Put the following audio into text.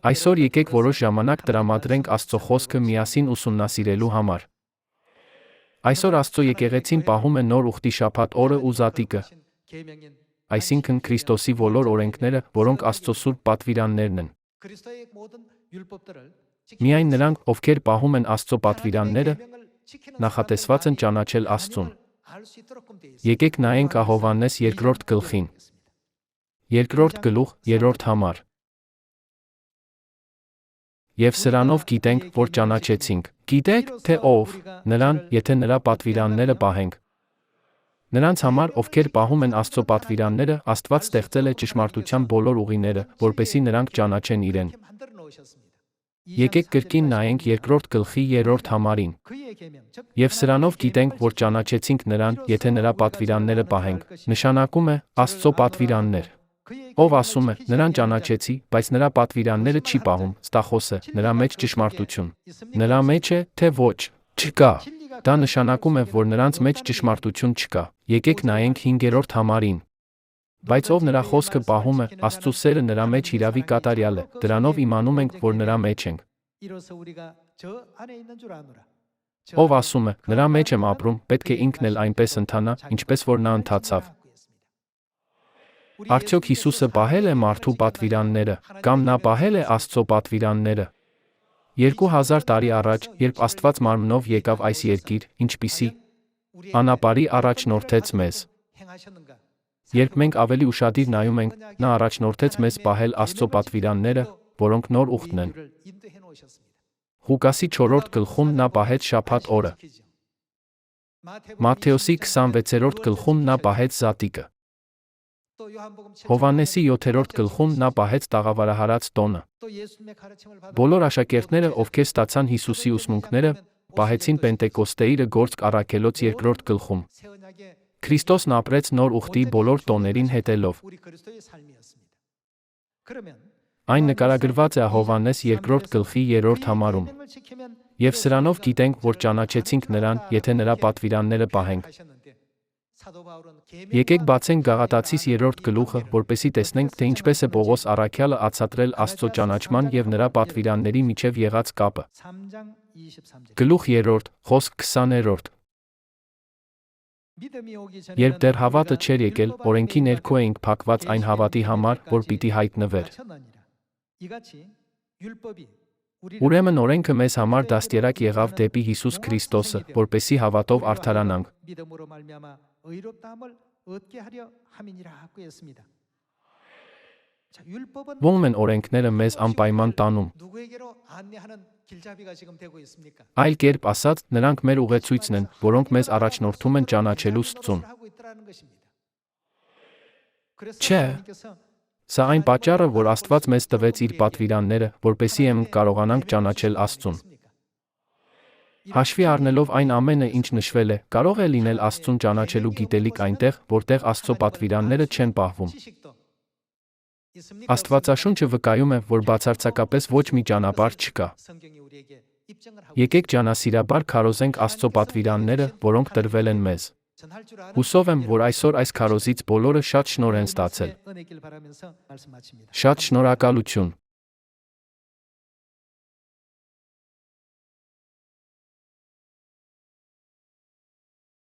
Այսօր եկեք որոշ ժամանակ տրամադրենք Աստծո խոսքը միասին ուսումնասիրելու համար։ Այսօր Աստծո եկեղեցին պահում է նոր ուխտի շաբաթ օրը ու զատիկը, այսինքն Քրիստոսի բոլոր օրենքները, որոնք Աստծո սուրբ պատվիրաններն են։ Միայն նրանք, ովքեր պահում են Աստծո պատվիրանները, նախատեսված են ճանաչել Աստծուն։ Եկեք նայենք Հովհաննես 2-րդ գլխին։ 2-րդ գլուխ, 3-րդ համար։ Եվ սրանով գիտենք, որ ճանաչեցինք։ Գիտեք, թե ով նրան, եթե նրա պատվիրանները պահենք։ Նրանց համար, ովքեր պահում են Աստծո պատվիրանները, Աստված ստեղծել է ճշմարտության բոլոր ուղիները, որպեսզի նրանք ճանաչեն Իրեն։ Եկեք կրկին նայենք 2-րդ գլխի 3-րդ համարին։ Եվ սրանով գիտենք, որ ճանաչեցինք նրան, եթե նրա պատվիրանները պահենք, նշանակում է Աստծո պատվիրաններ։ Ով ասում է, նրան ճանաչեցի, բայց նրա պատվիրանները չի պահում, ստախոս է, նրա մեջ ճշմարտություն։ Նրա մեջ է, թե ոչ, չկա։ Դա նշանակում է, որ նրանց մեջ ճշմարտություն չկա։ Եկեք նայենք 5-րդ համարին։ Բայց ով նրա խոսքը պահում է, Աստծո սերը նրա մեջ իրավի կատարյալ է, դրանով իմանում ենք, որ նրա մեջ ենք։ Ով ասում է, նրա մեջ եմ ապրում, պետք է ինքն էլ այնպես ընթանա, ինչպես որ նա ընթացավ։ Արդյոք Հիսուսը պահել է մարդու պատվիրանները, կամ նա պահել է Աստծո պատվիրանները։ 2000 տարի առաջ, երբ Աստված մարմնով եկավ այս երկիր, ինչպիսի անապարի առաջնորդեց մեզ։ Երբ մենք ավելի ուշադիր նայում ենք, նա առաջնորդեց մեզ պահել Աստծո պատվիրանները, որոնք նոր ուխտն են։ Ղուկասի 4-րդ գլխում նա պահեց շաբաթ օրը։ Մատթեոսի 26-րդ գլխում նա պահեց զատիկը։ Հովհաննեսի 7-րդ գլխում նա պահեց տաղավարահարած տոնը։ Բոլոր աշակերտները, ովքեր ստացան Հիսուսի ուսմունքները, պահեցին Պենտեկոստեիրը գործք առաքելոց 2-րդ գլխում։ Քրիստոսն ապրեց նոր ուխտի բոլոր տոներին հետելով։ Այն նկարագրված է Հովհաննես 2-րդ գլխի 3-րդ համարում։ Եվ սրանով գիտենք, որ ճանաչեցինք նրան, եթե նրա պատվիրանները պահենք։ Եկեք բացենք Գաղատացիս 3-րդ գլուխը, որպեսզի տեսնենք, թե ինչպես է Պողոս առաքյալը ացատրել Աստծո ճանաչման եւ նրա պատվիրանների միջև եղած կապը։ Գլուխ 3, խոսք 20-րդ։ Երբ դեռ հավատը չէր եկել, օրենքի ներքո էինք փակված այն հավատի համար, որ պիտի հայտնվեր։ Ուրեմն օրենքը մեզ համար դաստիարակ եղավ դեպի Հիսուս Քրիստոսը, որպեսզի հավատով արդարանանք։ Ո՞ւմ են օրենքները մեզ անպայման տանում։ Այլ կերպ ասած, նրանք մեր ուղեցույցն են, որոնք մեզ առաջնորդում են ճանաչելու Աստծուն։ Չէ։ Սա այն պատճառը, որ Աստված մեզ տվեց իր պատվիրանները, որպեսզի մենք կարողանանք ճանաչել Աստծուն։ Հաշվի առնելով այն ամենը, ինչ նշվել է, կարող է լինել Աստծուն ճանաչելու գիտելիք այնտեղ, որտեղ Աստծո պատվիրանները չեն պահվում։ Աստվածաշունչը վկայում է, որ բացարձակապես ոչ մի ճանապարհ չկա։ Եկեք ջանասիրաբար քարոզենք Աստծո պատվիրանները, որոնք տրվել են մեզ։ Հուսով եմ, որ այսօր այս քարոզից բոլորը շատ շնորհ են ստացել։ Շատ շնորհակալություն։